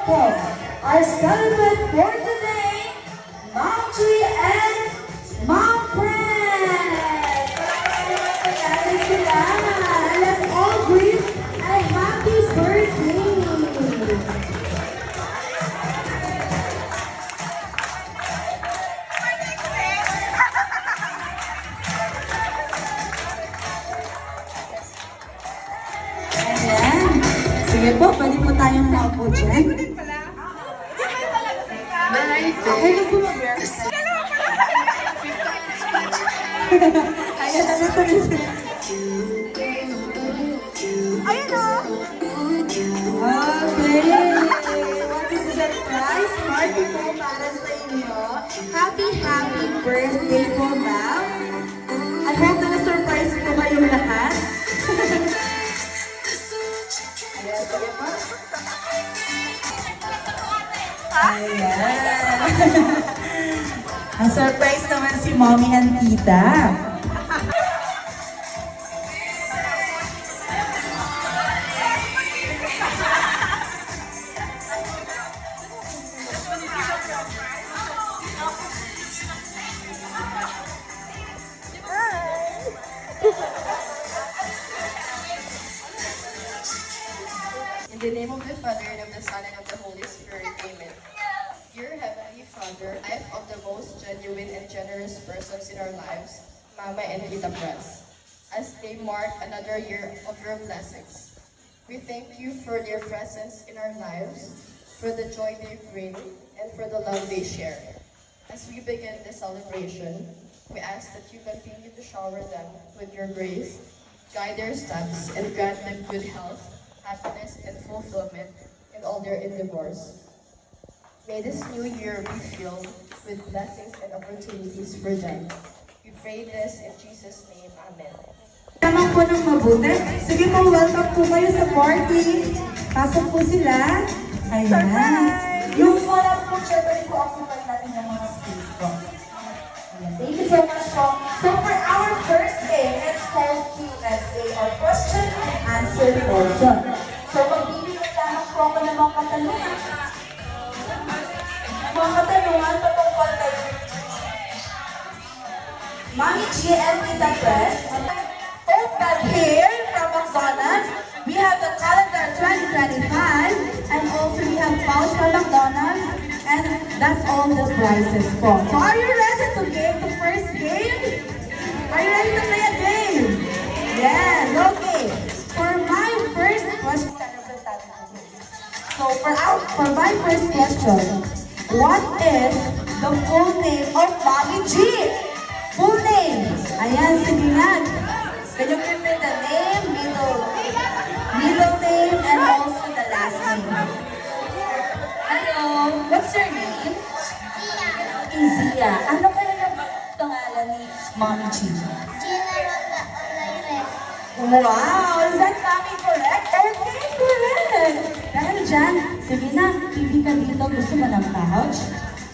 welcome our celebrant for today, Ma'am G and Ma'am Pres! Pagkakasal sila! Let's all greet a happy birthday! Ayan. Sige po, pwede po tayong maupo dyan. Okay na po mag-wear. Ayan, ano tuloy sila. Ayan o! Okay. What is the surprise party po para sa inyo? Happy birthday po, ma'am. I hope na na-surprise po kayong lahat. Ayan, sige po. Ayan. Ang surprise naman si Mommy and Tita. In the name of the Father, and of the Son, and of the Holy Spirit, Amen. Dear Heavenly Father, life of the most genuine and generous persons in our lives, Mama and Tita Pres, as they mark another year of your blessings. We thank you for their presence in our lives, for the joy they bring, and for the love they share. As we begin this celebration, we ask that you continue to shower them with your grace, guide their steps, and grant them good health, happiness, and fulfillment in all their endeavors. May this new year be filled with blessings and opportunities for them. We pray this in Jesus' name. Amen. Naman po ng mabuti. Sige po, welcome po kayo sa party. Pasok po sila. Ayan. Yung wala po, syempre po, occupy natin yung mga space po. Ayan. Thank you so much po. So for our first game, it's called Q&A or question and answer portion. So magbibigay lang po ako ng mga katanungan. Mga katanungan patungkol kay Mami G and Tita Pres. But here from McDonald's, we have the calendar 2025 and also we have pouch from McDonald's and that's all the prizes for. So are you ready to game the first game? Are you ready to play a game? Yes, okay. For my first question, so for my first question, what is the full name of Mami G? Full name. Ayan, sige nga. Can you give me the name, middle name, and also the last name? Hello, what's your name? Izia. Ano kaya yung pangalan ni Mami G? Wow, is that Mami correct? Okay, correct. Dahil dyan, sige na, pipi ka dito. Gusto mo ng pouch?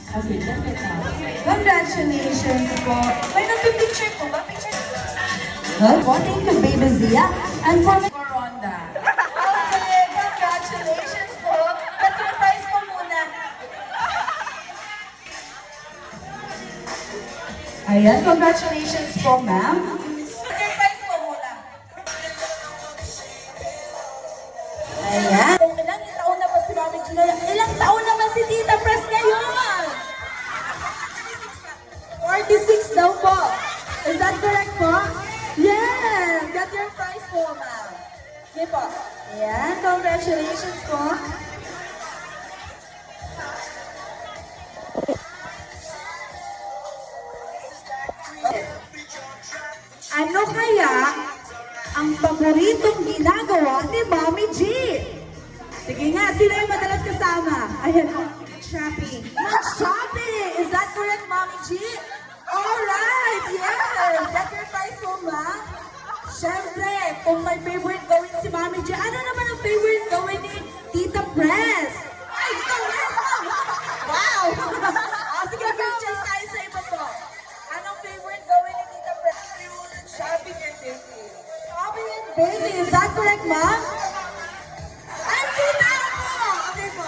Okay, get it out. Congratulations po. May nagpipicture po ba? Picture? Well, thank you, Baby Zia. And for Ronda. Okay, congratulations po. At yung prize po muna. Ayan, congratulations po, ma'am. At yung prize po muna. Ayan. Kung ilang taon na pa si Mami Gina, ilang taon naman si Tita Pres ngayon? 46 daw po. Is that correct po? Yes! Got your prize po, ma'am. Okay po. Ayan, congratulations po. Ano kaya ang paboritong ginagawa ni Mami G? Sige nga, sino yung madalas kasama? Ayan, shopping. Mag-shopping! Is that correct, Mami G? Alright! Yes! Get your prize po, ma'am. Siyempre, kung may favorite gawin si Mami G, ano naman ang favorite gawin ni Tita Pres? Ay, gawin! Wow! Sige, pictures tayo sa iba po. Anong favorite gawin ni Tita Pres? Shopping and baking. Shopping and baking. Is that correct, ma'am? Ay, Tita! Okay po.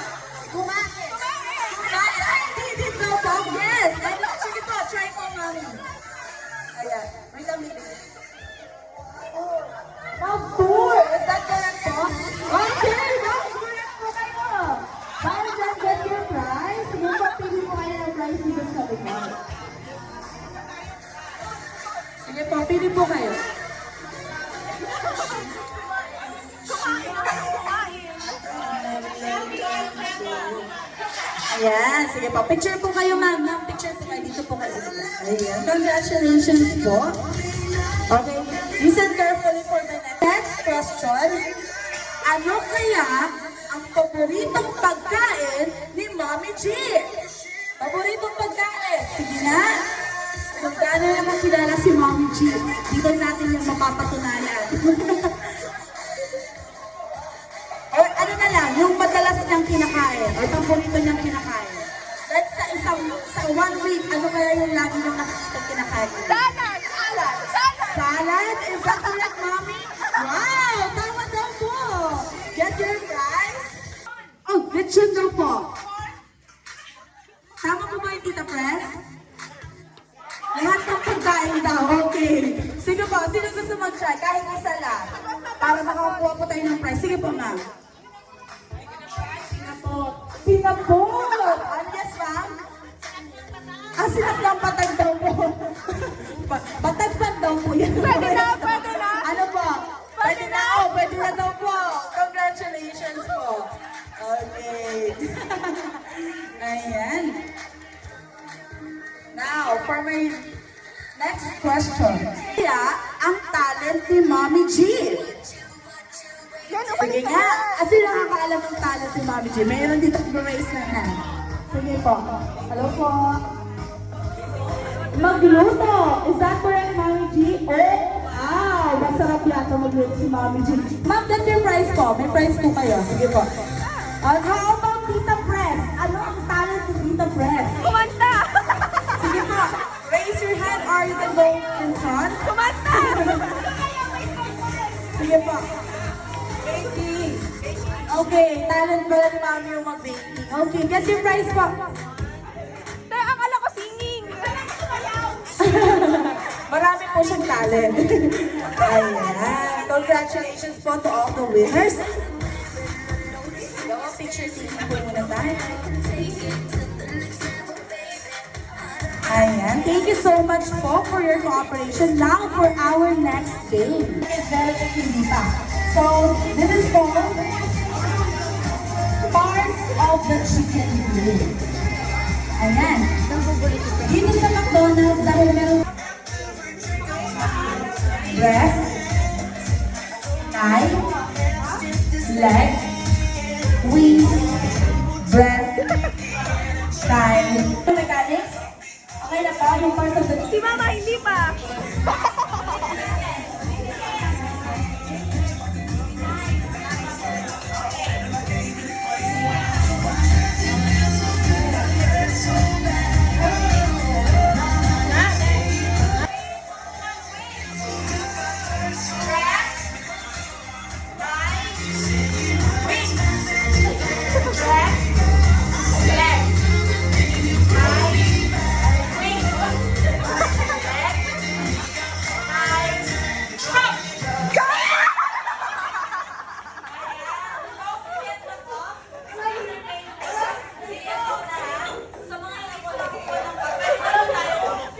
Yan, sige po. Picture po kayo, ma'am. Ma'am, picture po kayo. Dito po kayo. Ayan. Congratulations po. Okay. Listen carefully for my next question. Ano kaya ang paboritong pagkain ni Mommy G? Paboritong pagkain. Sige na. Kung gaano naman kilala si Mommy G, dito natin yung mapapatunayan. Or ano na lang, yung madalas niyang kinakain, or paborito niyang kinakain. Like sa 1 week, ano kaya yung lagi niyang nakikita kinakain? Salad! Salad! Salad! Salad? Is that correct, Mommy? Wow! Tama daw po! Get your prize? Oh, lechon daw po. Tama po ba yung Tita Press? Lahat ng pagkain daw, okay. Sige po, sino gusto mag-try? Kahit isa lang. Para makakuha po tayo ng prize. Sige po, ma'am. Sinapot! Ano yes, ma'am? Ah, sinap patag daw po. Patagpan daw po yan. Pwede na, pwede na. Ano po? Pwede na. Oh, pwede na daw po. Congratulations po. Okay. Ayan. Now, for my next question. Kaya, ang talent ni Mommy G. Yan, Sige nga. Kasi nakakaalam ng talent ni Mommy G. Mayroon dito raise na hand. Sige po. Hello po. Magluto. Is that correct, Mommy G? Oh, wow. Masarap yata magluto si Mommy G. Ma'am, that's your prize po. May prize po kayo. Sige po. How about Tita Press? Ano ang talent ni Tita Press? Kumanta! Sige po. Raise your hand or you can go in front. Kumanta! Sige po. Baking. Okay, talent pala ni Mami yung mag-baking. Okay, get your prize po. Tayo, akala ko singing! Marami po siyang talent. Ayan. Congratulations po to all the winners. Go, picture taking po muna tayo. Ayan. Thank you so much po for your cooperation. Now for our next game. It's very easy pa. So, this is called parts of the chicken grill. Ayan. Dito sa McDonald's, dahil meron breast, thigh, leg, wings, breast, thigh. Mechanics, okay na pa yung parts of the Si Mama, hindi pa!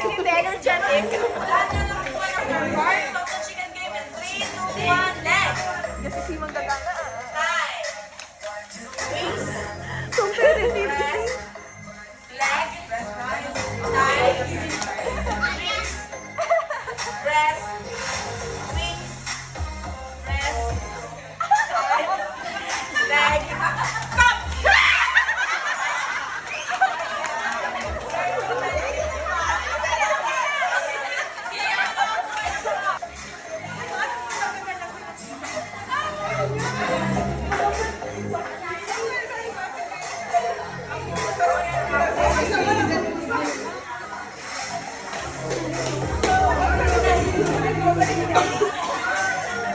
Hindi, energetic! Kasi si Mang Gaganga. Competitive!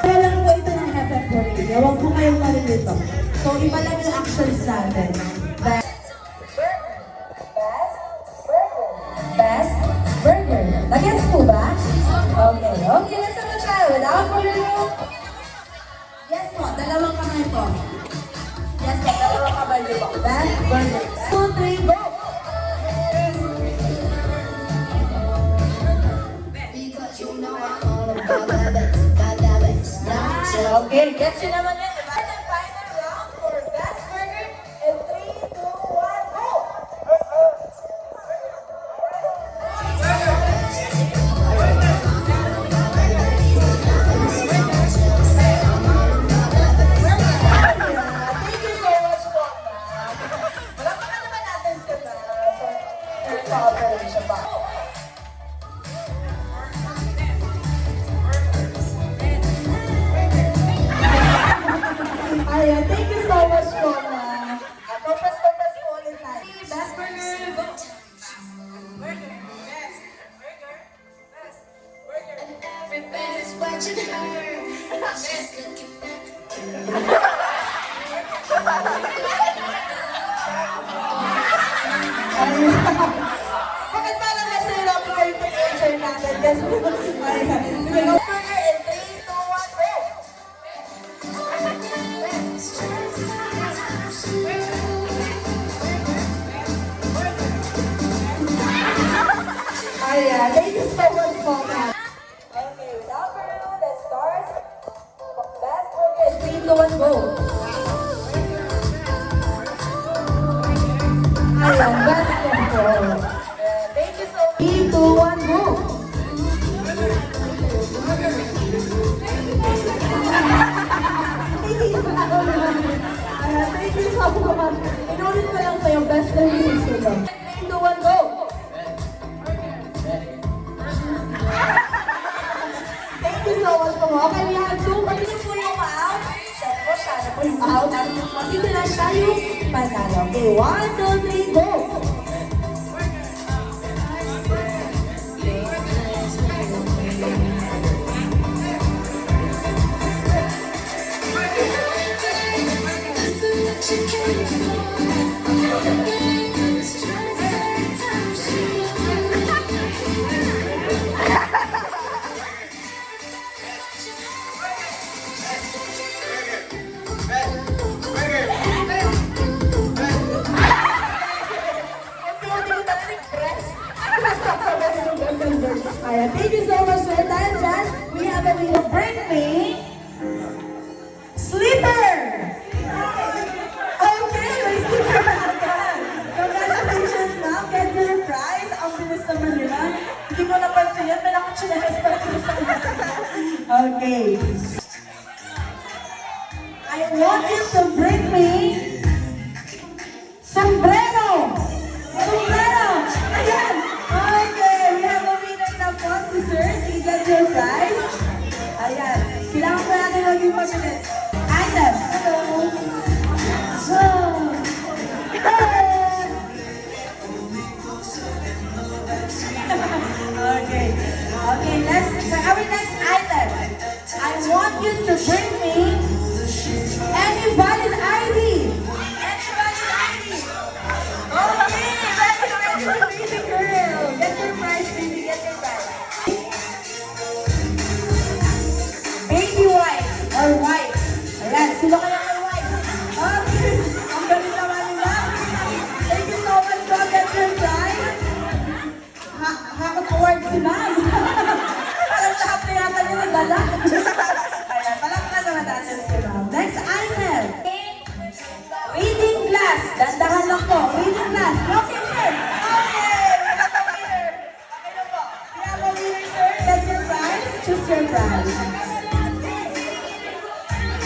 Kaya lang po ito ng FF48. Huwag po kayong malilito. So, iba lang yung actions natin. Best burger. Nag-gets po ba? Okay. Okay, let's have a try. Without further ado. Yes po, dalawang kamay po. Yes po, dalawang kamay po. Best burger. 2, 3, go! Okay, gets you naman yan. Diba? And final round for best burger in 3, 2, 1, go! much po, ma'am. Kompas po ulit tayo. Best burger, go! Everybody's watching her. She's looking Bakit parang nasa hirap ko yung picture natin? Yes, ayan. Sige, go. Burger in 3, 2, 1, go! Ayan, thank you so much po, ma'am. Okay, without further ado, let's start. Best burger in 3, 2, 1, go! Ayan, best control. Thank you so much. 3, 2, 1, go! Ayan, thank you so much. Inulit ko lang sa'yo, best services ko lang. 3, 2, 1, go! Thank you so much po. Okay, we have 2. Pagkita po yung out. Siyempre, siya na po yung out. Pagkita na siya yung panalo. Okay, 1, 2, 3, go! Ayan, thank you so much for your time, Jan. We have a little Bring Me Sleeper! Okay, may sleeper na agad. Congratulations, ma'am. Get your prize. Ang bilis naman nila. Hindi ko napansin yan. May nakachinelas pa rin sa Okay. I want you to bring me sombrero! Sombrero! Ayan! Okay, we have a winner na po, si Sir. Sige, get your prize. Ayan. Kailangan ko natin maging mabilis. Item. Hello. So. Okay. Okay, our next item. I want you to bring me anybody's ID. Anybody's ID. Okay, baby girl. Get your prize, baby. Get your prize. Baby white or white. Ayan, sino kaya may white? Okay, ang galing naman nila. Thank you so much po. Get your prize. Hakot award si ma'am. Parang lahat na yata niya nagdala. Ayan, palakpan naman natin si ma'am. Next item. Reading class. Dandahan lang po. Reading class. Okay, sir. Okay. We have a winner. Okay na po. We have a winner, sir. Get your prize. Choose your prize.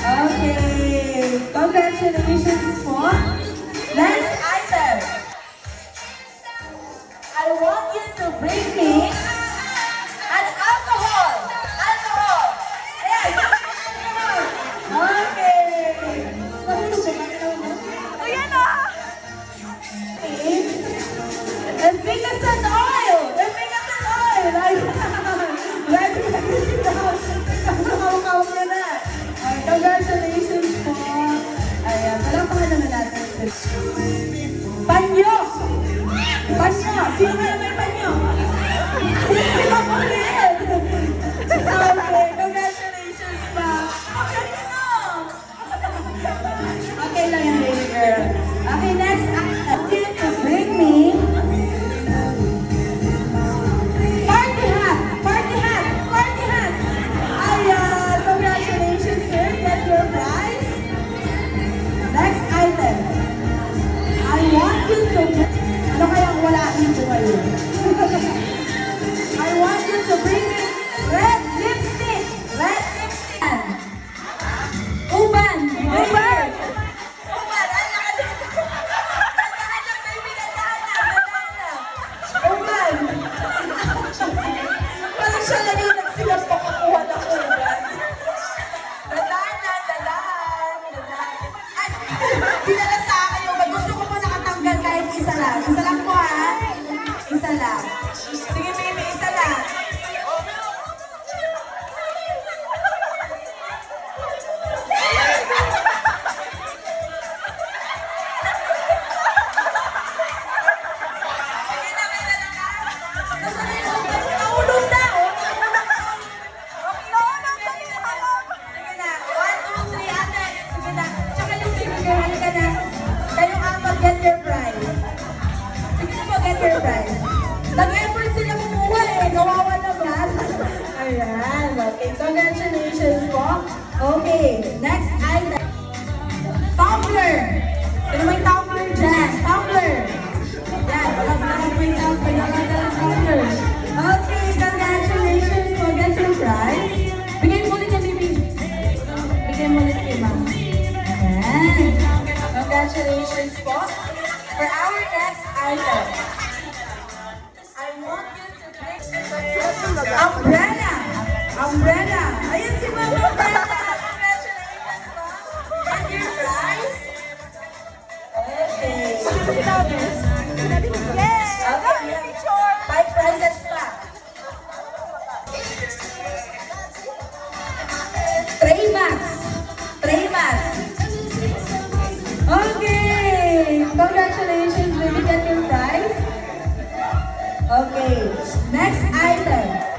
Okay. Congratulations po. Next item. I want you to bring me an alcohol. Alcohol. Ayan. Alcohol. Okay. Ayan o! And bigas and oil. And bigas and oil. Ayan. Ready to sit down. Kasama-kawak niya na. Ay, congratulations po. Ayan. Palakpakan naman natin. Panyo. Panyo. Sino kaya may panyo? Si Mapulit. Okay. Congratulations pa. Okay na. Okay lang yan, baby girl. Okay, next. I want you to bring me party hat. Party hat. Party hat. Ayan. Congratulations, sir. Get your prize. Next item. I want you to bring... Ano kayang wala dito ngayon? Congratulations po. Okay, next item. Tumbler. Sino may tumbler dyan? Tumbler. Yan, lahat may tumbler. Okay, congratulations po. Get your prize. Bigay mo ulit niya, baby. Bigay mo ulit kay ma'am. Yan. Congratulations po. For our next item, I want you to bring umbrella. Umbrella. Ayan si Ma'am Umbrella. Congratulations po. And your prize. Okay. Yes! Okay, we have 5 prizes pa. Tray bags. Tray bags. Okay. Congratulations, baby. Get your prize. Okay. Next item.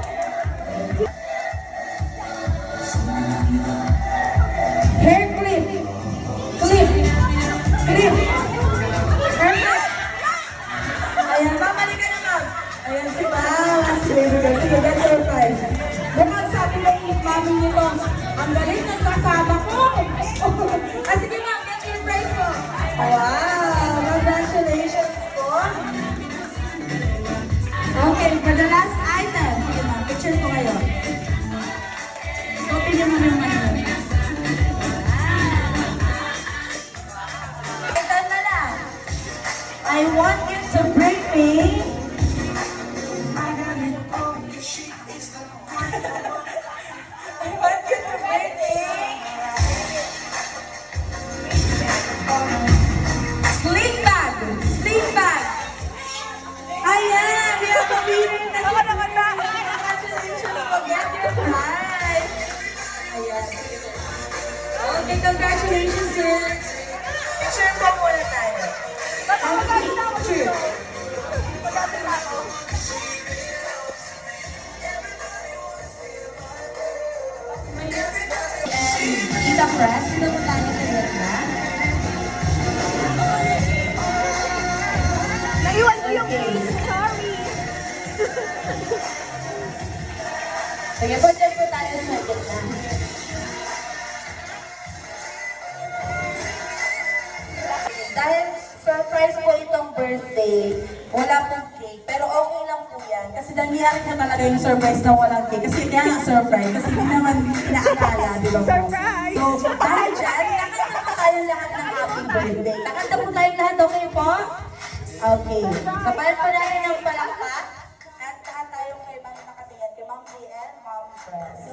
Hair clip. Clip. Clip. Hair clip. Ayan, babalik ka naman. Ayan si Mama. Sige, get your prize. Mukhang sabi na yung mami nito, ang galing ng kasama ko. Sige ma'am, get your prize po. Wow, congratulations po. Okay, for the last item. Sige ma'am, picture ko kayo. Copy niyo muna yung ano. Ito na lang. I want you to bring me I want you to bring me sling bag. Sling bag. Ayan, we have a winner na congratulations po. Get your prize. Ayan. Okay, congratulations, sir. Picture po muna tayo. Picture. Kita press, sino po tayo sa ganda? Naiwan ko yung case. Sorry. Sige po, dyan po tayo sa ganda. Dahil surprise po itong birthday, wala pong cake, pero okay lang po yan. Kasi nangyari na talaga yung surprise na walang cake. Kasi kaya nga surprise, kasi hindi naman inaakala, di ba po? Surprise! So, dahil dyan, kakanta po tayo lahat ng happy birthday. Kakanta po tayo lahat, okay po? Okay. Kapalit po natin ng palakpak. At lahat tayo kay Ma'am nakatingin, kay Ma'am G and Ma'am Press.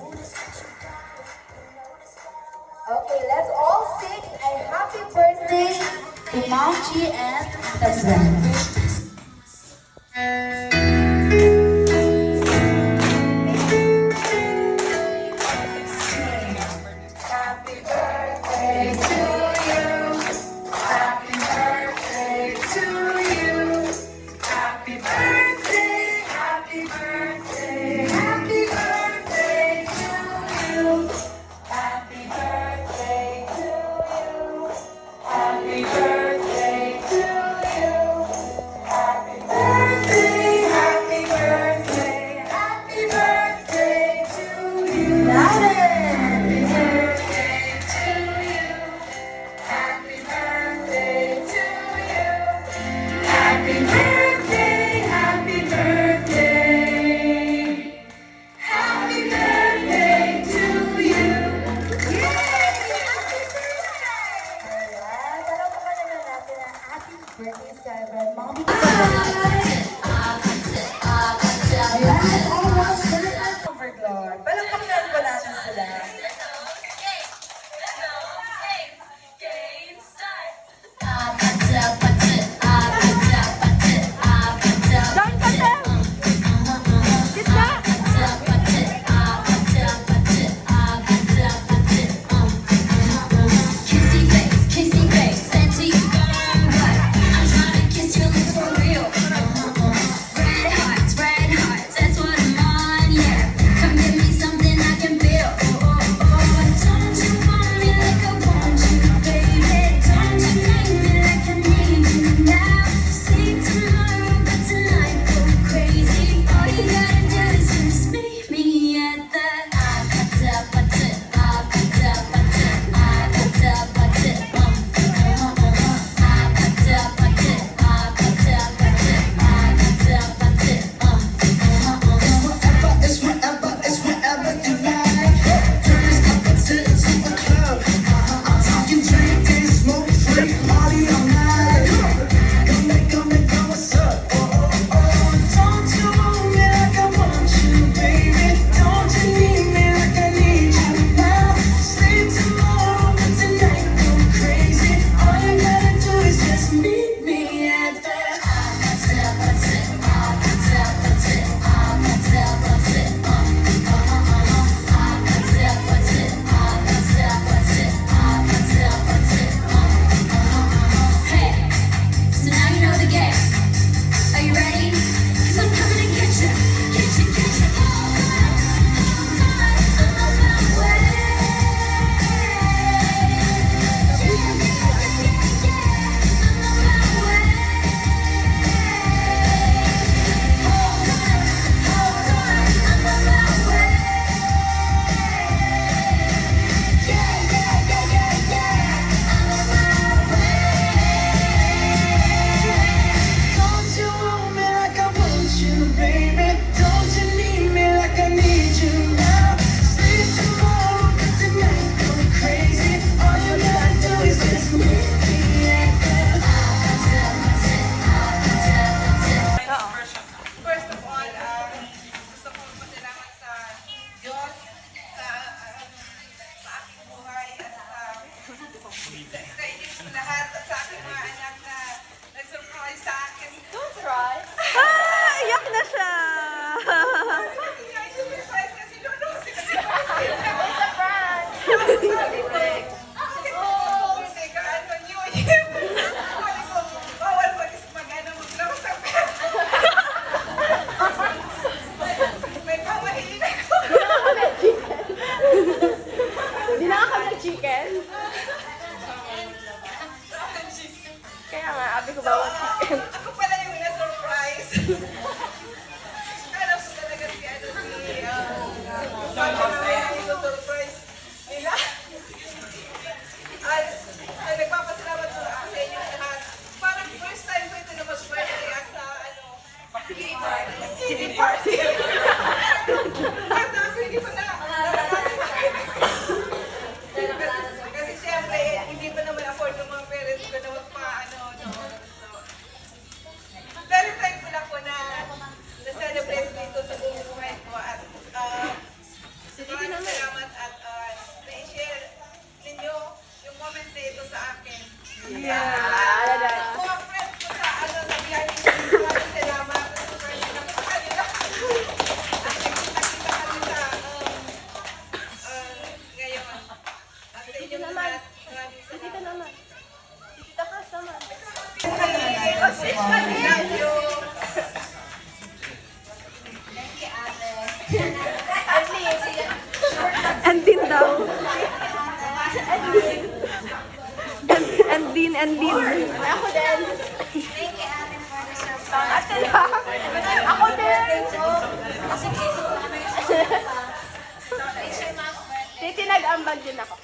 Okay, let's all sing a happy birthday to Ma'am G and the Press. Happy birthday to you. Happy birthday to you. Happy birthday, happy birthday, happy birthday to you. Happy birthday to you. Happy birthday to you. Happy birthday, happy birthday, happy birthday to you. Happy birthday to you. Happy birthday to you. Happy birthday, happy birthday. Happy birthday to you. Yay! Ayan, taraw pa naman natin ang ating birthday celebrant. Mga Ayan, all was birthday overlord. Palakpakan ko natin sila. John Patel! Gitna! Kissy face, send to you. What? I'm trying to kiss your lips for real. nga, abi ko bawal chicken. Ako pala yung na-surprise. Alam ko talaga si Mama na yung surprise nila. Ay, nagpapasalamat ko sa inyo lahat. Parang first time ko ito na mag-birthday at sa TV party. At ako hindi pa na. Kasi siyempre, hindi pa naman afford ng mga parents ko na magpa-ano. Very thankful ako na na-celebrate dito sa buong buhay ko at maraming salamat at na-share ninyo yung moment na ito sa akin. Mga friends ko sa biyahe ko, maraming salamat. Super salamat sa kanila. At nakita kami ngayon. At sa inyo lahat, maraming salamat. Tita ka, sama. Thank you. Andin daw. Andin. Ako din. Ate lang. Ako din. Titinag-ambag din ako.